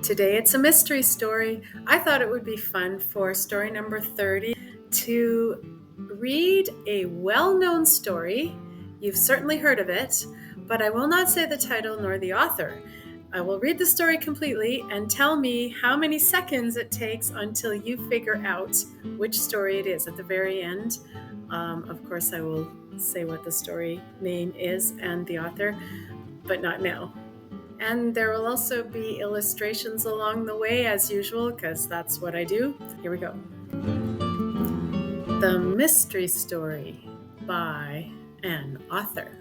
Today it's a mystery story. I thought it would be fun for story number 30 to read a well-known story. You've certainly heard of it, but I will not say the title nor the author. I will read the story completely and tell me how many seconds it takes until you figure out which story it is at the very end. Of course, I will say what the story name is and the author, but not now. And there will also be illustrations along the way, as usual, because that's what I do. Here we go. The Mystery Story by an author.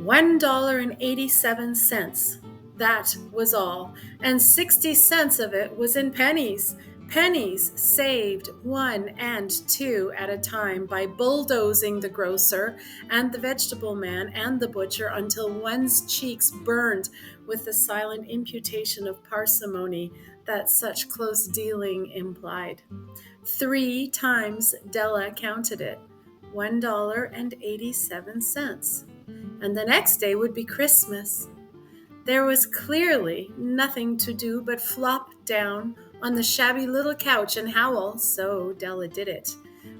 $1.87. That was all, and 60 cents of it was in pennies. Pennies saved 1 and 2 at a time by bulldozing the grocer and the vegetable man and the butcher until one's cheeks burned with the silent imputation of parsimony that such close dealing implied. 3 times Della counted it, $1.87. And the next day would be Christmas. There was clearly nothing to do but flop down on the shabby little couch and howl, so Della did it,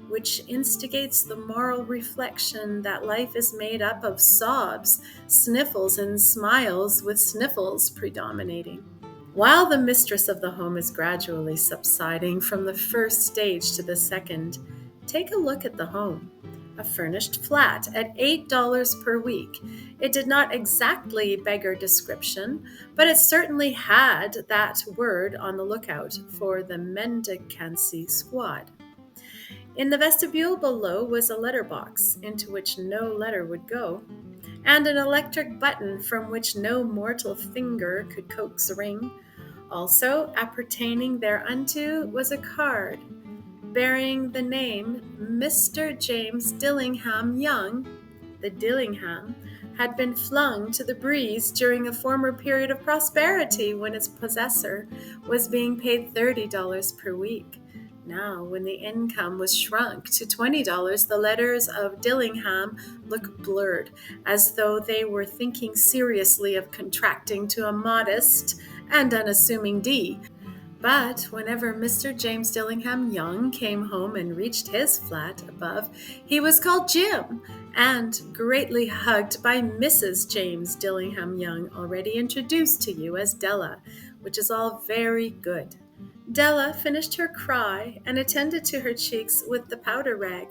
which instigates the moral reflection that life is made up of sobs, sniffles, and smiles, with sniffles predominating. While the mistress of the home is gradually subsiding from the first stage to the second, take a look at the home. A furnished flat at $8 per week. It did not exactly beggar description, but it certainly had that word on the lookout for the mendicancy squad. In the vestibule below was a letterbox into which no letter would go, and an electric button from which no mortal finger could coax a ring. Also, appertaining thereunto was a card bearing the name Mr. James Dillingham Young. The Dillingham had been flung to the breeze during a former period of prosperity when its possessor was being paid $30 per week. Now, when the income was shrunk to $20, the letters of Dillingham look blurred, as though they were thinking seriously of contracting to a modest and unassuming D. But whenever Mr. James Dillingham Young came home and reached his flat above, he was called Jim and greatly hugged by Mrs. James Dillingham Young, already introduced to you as Della, which is all very good. Della finished her cry and attended to her cheeks with the powder rag.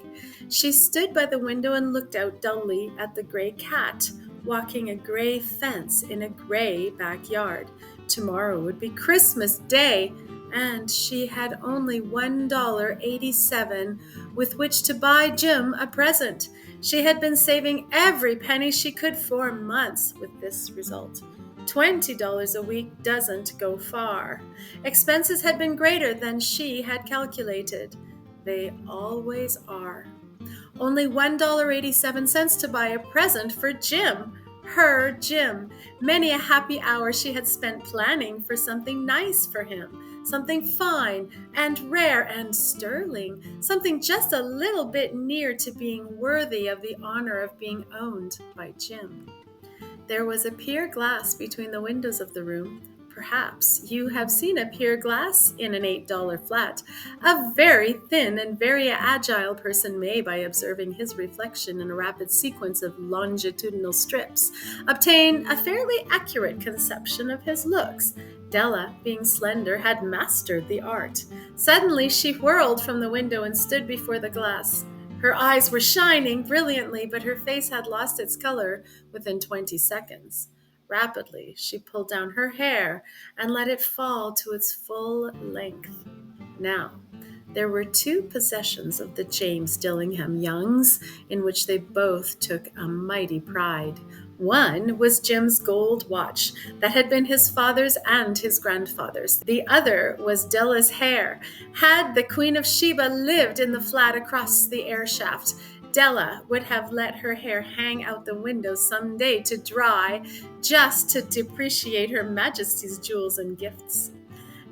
She stood by the window and looked out dully at the gray cat, walking a gray fence in a gray backyard. Tomorrow would be Christmas Day, and she had only $1.87 with which to buy Jim a present. She had been saving every penny she could for months, with this result. $20 a week doesn't go far. Expenses had been greater than she had calculated. They always are. Only $1.87 to buy a present for Jim. Her Jim. Many a happy hour she had spent planning for something nice for him, something fine and rare and sterling, something just a little bit near to being worthy of the honor of being owned by Jim. There was a pier glass between the windows of the room. Perhaps you have seen a pier glass in an $8 flat. A very thin and very agile person may, by observing his reflection in a rapid sequence of longitudinal strips, obtain a fairly accurate conception of his looks. Della, being slender, had mastered the art. Suddenly she whirled from the window and stood before the glass. Her eyes were shining brilliantly, but her face had lost its color within 20 seconds. Rapidly, she pulled down her hair and let it fall to its full length. Now, there were 2 possessions of the James Dillingham Youngs in which they both took a mighty pride. One was Jim's gold watch that had been his father's and his grandfather's. The other was Della's hair. Had the Queen of Sheba lived in the flat across the air shaft, Della would have let her hair hang out the window some day to dry, just to depreciate Her Majesty's jewels and gifts.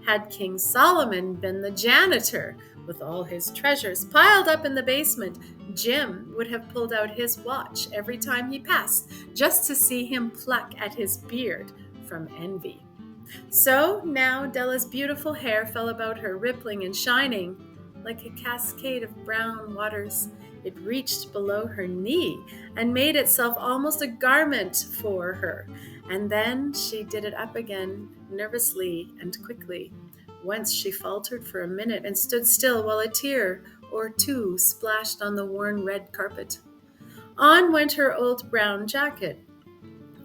Had King Solomon been the janitor, with all his treasures piled up in the basement, Jim would have pulled out his watch every time he passed, just to see him pluck at his beard from envy. So now Della's beautiful hair fell about her, rippling and shining like a cascade of brown waters. It reached below her knee and made itself almost a garment for her. And then she did it up again, nervously and quickly. Once she faltered for a minute and stood still while a tear or two splashed on the worn red carpet. On went her old brown jacket.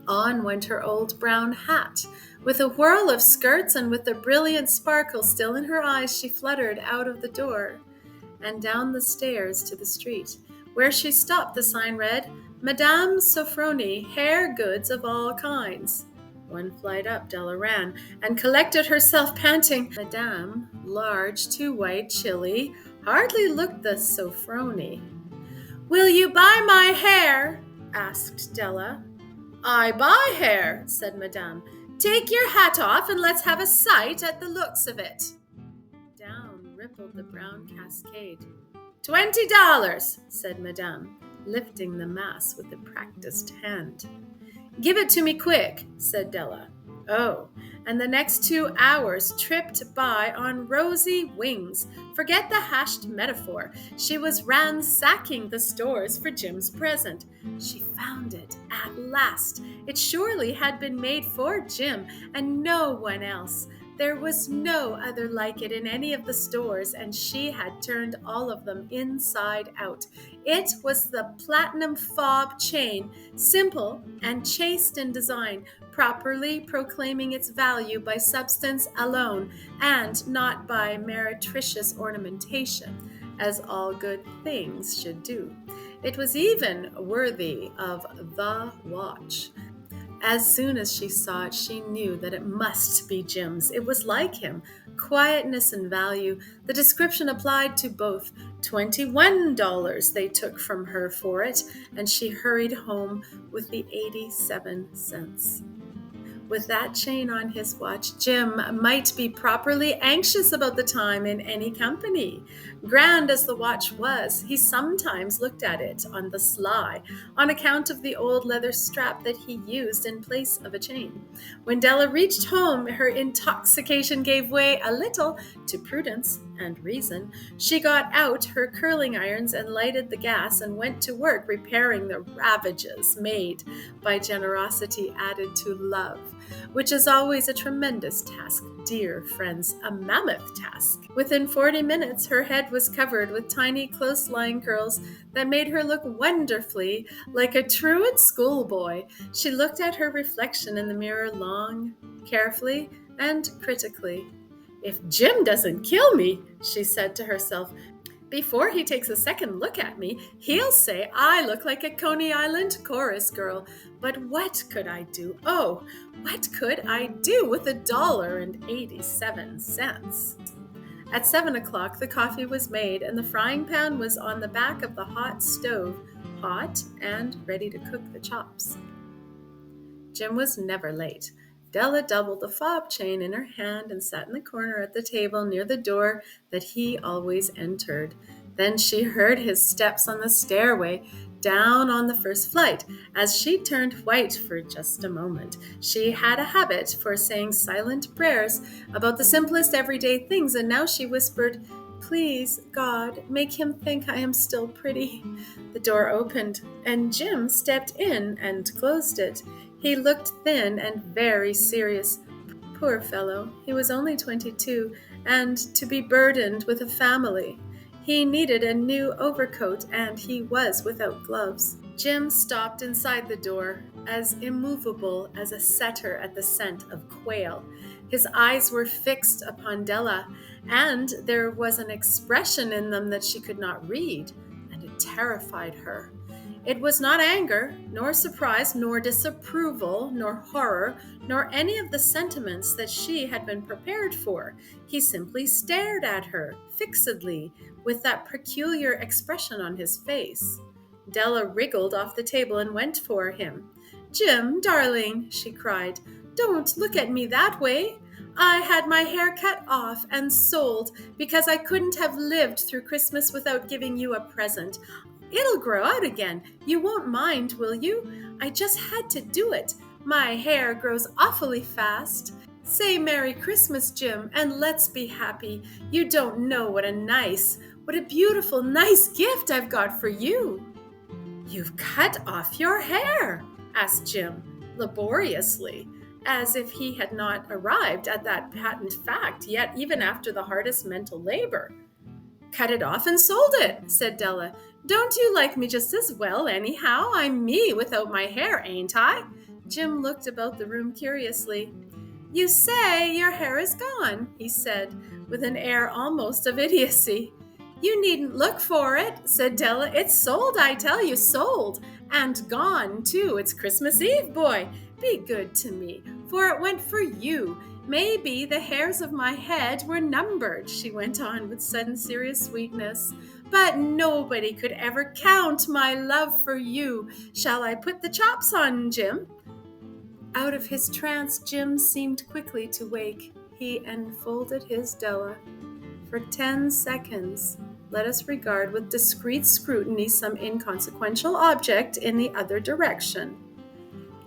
On went her old brown hat. With a whirl of skirts and with the brilliant sparkle still in her eyes, she fluttered out of the door and down the stairs to the street. Where she stopped, the sign read, Madame Sofronie, hair goods of all kinds. One flight up, Della ran and collected herself, panting. Madame, large, too white, chilly, hardly looked the Sofronie. Will you buy my hair? Asked Della. I buy hair, said Madame. Take your hat off and let's have a sight at the looks of it. Down rippled the brown cascade. $20, said Madame, lifting the mass with a practiced hand. Give it to me quick, said Della. Oh, and the next 2 hours tripped by on rosy wings. Forget the hashed metaphor. She was ransacking the stores for Jim's present. She found it at last. It surely had been made for Jim and no one else. There was no other like it in any of the stores, and she had turned all of them inside out. It was the platinum fob chain, simple and chaste in design, properly proclaiming its value by substance alone and not by meretricious ornamentation, as all good things should do. It was even worthy of the watch. As soon as she saw it, she knew that it must be Jim's. It was like him, quietness and value. The description applied to both. $21 they took from her for it, and she hurried home with the 87 cents. With that chain on his watch, Jim might be properly anxious about the time in any company. Grand as the watch was, he sometimes looked at it on the sly, on account of the old leather strap that he used in place of a chain. When Della reached home, her intoxication gave way a little to prudence and reason. She got out her curling irons and lighted the gas and went to work repairing the ravages made by generosity added to love, which is always a tremendous task, dear friends, a mammoth task. Within 40 minutes, her head was covered with tiny, close-lying curls that made her look wonderfully like a truant schoolboy. She looked at her reflection in the mirror long, carefully, and critically. If Jim doesn't kill me, she said to herself, before he takes a second look at me, he'll say I look like a Coney Island chorus girl. But what could I do? Oh, what could I do with $1.87? At 7 o'clock, the coffee was made, and the frying pan was on the back of the hot stove, hot and ready to cook the chops. Jim was never late. Della doubled the fob chain in her hand and sat in the corner at the table near the door that he always entered. Then she heard his steps on the stairway down on the first flight. As she turned white for just a moment, she had a habit for saying silent prayers about the simplest everyday things, and now she whispered, Please, God, make him think I am still pretty. The door opened, and Jim stepped in and closed it. He looked thin and very serious. Poor fellow, he was only 22, and to be burdened with a family. He needed a new overcoat, and he was without gloves. Jim stopped inside the door, as immovable as a setter at the scent of quail. His eyes were fixed upon Della, and there was an expression in them that she could not read, and it terrified her. It was not anger, nor surprise, nor disapproval, nor horror, nor any of the sentiments that she had been prepared for. He simply stared at her, fixedly, with that peculiar expression on his face. Della wriggled off the table and went for him. Jim, darling, she cried, don't look at me that way. I had my hair cut off and sold because I couldn't have lived through Christmas without giving you a present. It'll grow out again. You won't mind, will you? I just had to do it. My hair grows awfully fast. Say Merry Christmas, Jim, and let's be happy. You don't know what a beautiful, nice gift I've got for you. You've cut off your hair, asked Jim, laboriously, as if he had not arrived at that patent fact yet, even after the hardest mental labor. Cut it off and sold it, said Della. Don't you like me just as well, anyhow? I'm me without my hair, ain't I? Jim looked about the room curiously. You say your hair is gone, he said, with an air almost of idiocy. You needn't look for it, said Della. It's sold, I tell you, sold. And gone, too. It's Christmas Eve, boy. Be good to me, for it went for you. Maybe the hairs of my head were numbered, she went on with sudden serious sweetness. But nobody could ever count my love for you. Shall I put the chops on, Jim? Out of his trance, Jim seemed quickly to wake. He enfolded his Della. For 10 seconds, let us regard with discreet scrutiny some inconsequential object in the other direction.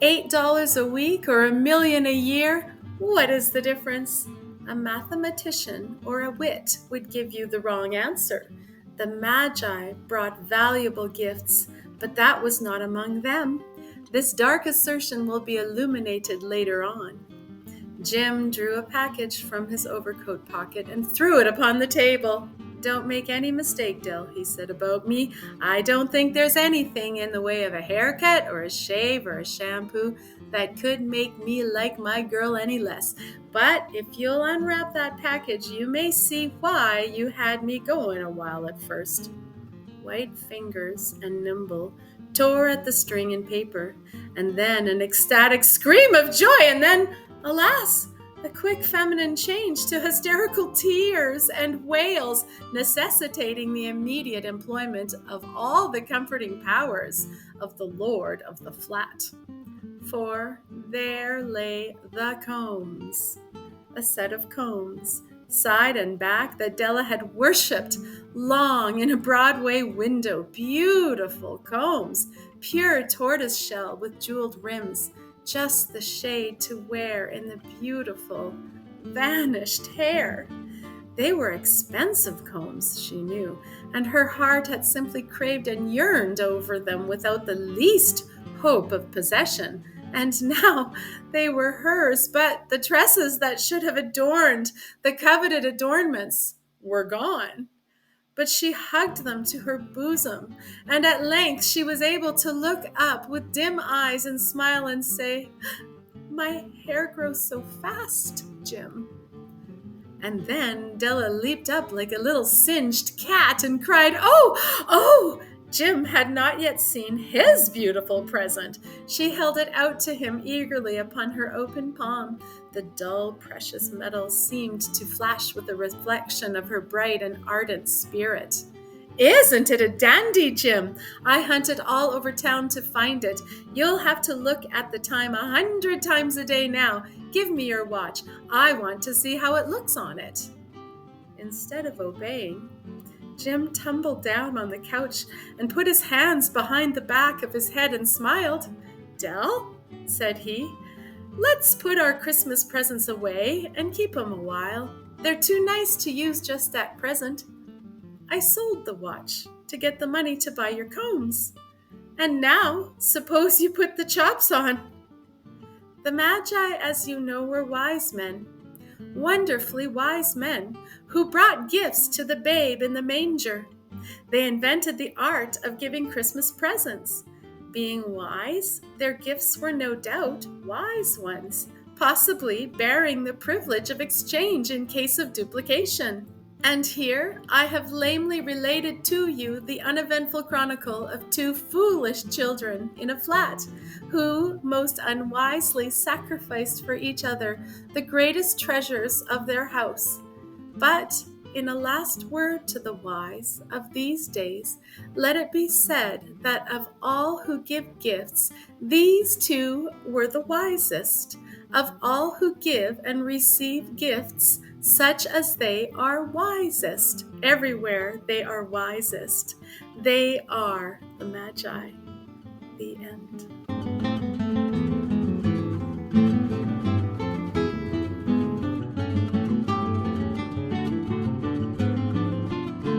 $8 a week or $1 million a year? What is the difference? A mathematician or a wit would give you the wrong answer. The Magi brought valuable gifts, but that was not among them. This dark assertion will be illuminated later on. Jim drew a package from his overcoat pocket and threw it upon the table. Don't make any mistake, Dill, he said, about me. I don't think there's anything in the way of a haircut or a shave or a shampoo that could make me like my girl any less. But if you'll unwrap that package, you may see why you had me going a while at first. White fingers and nimble tore at the string and paper, and then an ecstatic scream of joy, and then, alas, a quick feminine change to hysterical tears and wails, necessitating the immediate employment of all the comforting powers of the lord of the flat. For there lay the combs, a set of combs, side and back, that Della had worshipped long in a Broadway window. Beautiful combs, pure tortoiseshell with jeweled rims, just the shade to wear in the beautiful, vanished hair. They were expensive combs, she knew, and her heart had simply craved and yearned over them without the least hope of possession. And now they were hers, but the tresses that should have adorned the coveted adornments were gone. But she hugged them to her bosom, and at length she was able to look up with dim eyes and smile and say, My hair grows so fast, Jim. And then Della leaped up like a little singed cat and cried, Oh, oh! Jim had not yet seen his beautiful present. She held it out to him eagerly upon her open palm. The dull, precious metal seemed to flash with the reflection of her bright and ardent spirit. Isn't it a dandy, Jim? I hunted all over town to find it. You'll have to look at the time 100 times a day now. Give me your watch. I want to see how it looks on it. Instead of obeying, Jim tumbled down on the couch and put his hands behind the back of his head and smiled. Dell, said he, let's put our Christmas presents away and keep 'em a while. They're too nice to use just at present. I sold the watch to get the money to buy your combs. And now, suppose you put the chops on. The Magi, as you know, were wise men, wonderfully wise men, who brought gifts to the babe in the manger. They invented the art of giving Christmas presents. Being wise, their gifts were no doubt wise ones, possibly bearing the privilege of exchange in case of duplication. And here I have lamely related to you the uneventful chronicle of two foolish children in a flat, who most unwisely sacrificed for each other the greatest treasures of their house. But in a last word to the wise of these days, let it be said that of all who give gifts, these two were the wisest. Of all who give and receive gifts, such as they are wisest. Everywhere they are wisest. They are the Magi. The end.